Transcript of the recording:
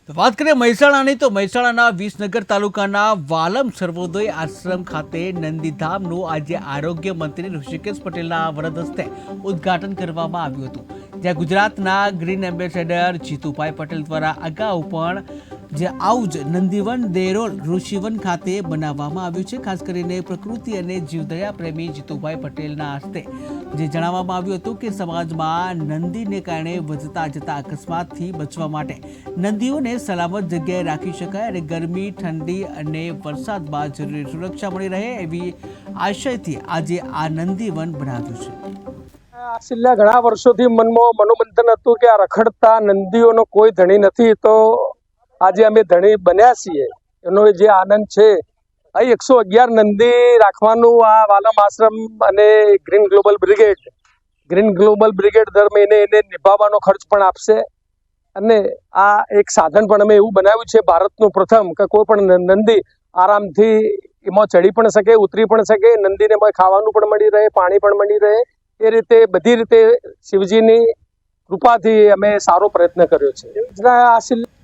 તો વાત કરીએ મહેસાણાની તો મહેસાણાના વિસનગર તાલુકાના વાલમ સર્વોદય આશ્રમ ખાતે નંદીધામનું આજે આરોગ્ય મંત્રી ઋષિકેશ પટેલના વરદ હસ્તે ઉદ્ઘાટન કરવામાં આવ્યું હતું, જ્યાં ગુજરાતના ગ્રીન એમ્બેસેડર જીતુભાઈ પટેલ દ્વારા અગાઉ પણ આવું જ નંદીવન દેરોલ ઋષિવન ખાતે બનાવવામાં આવ્યું છે। ખાસ કરીને પ્રકૃતિ અને જીવદયા પ્રેમી જીતુભાઈ પટેલના હસ્તે જણાવવામાં આવ્યું હતું કે સમાજમાં નંદીને કારણે વધતા જતા અકસ્માતથી બચવા માટે નંદીઓને સલામત જગ્યાએ રાખી શકાય અને ગરમી, ઠંડી અને વરસાદમાં જરૂરી સુરક્ષા મળી રહે એવી આશયથી આજે આ નંદીવન બનાવ્યું છે। છેલ્લા ઘણા વર્ષોથી મનમાં મનોમંથન હતું કે આ રખડતા નંદીઓનો કોઈ ધણી નથી, તો આજે અમે ધણી બન્યા છીએ। એનો જે આનંદ છે, અહીં 111 નંદી રાખવાનું આ વાલમ આશ્રમ અને ગ્રીન ગ્લોબલ બ્રિગેડ દર મહિને એને નિભાવવાનો ખર્ચ પણ આપશે અને આ એક સાધન પણ અમે એવું બનાવ્યું છે, ભારતનું પ્રથમ, કે કોઈ પણ નંદી આરામથી એમાં ચડી પણ શકે, ઉતરી પણ શકે, નંદીને એમાં ખાવાનું પણ મળી રહે, પાણી પણ મળી રહે, એ રીતે બધી રીતે શિવજીની કૃપાથી અમે સારો પ્રયત્ન કર્યો છે।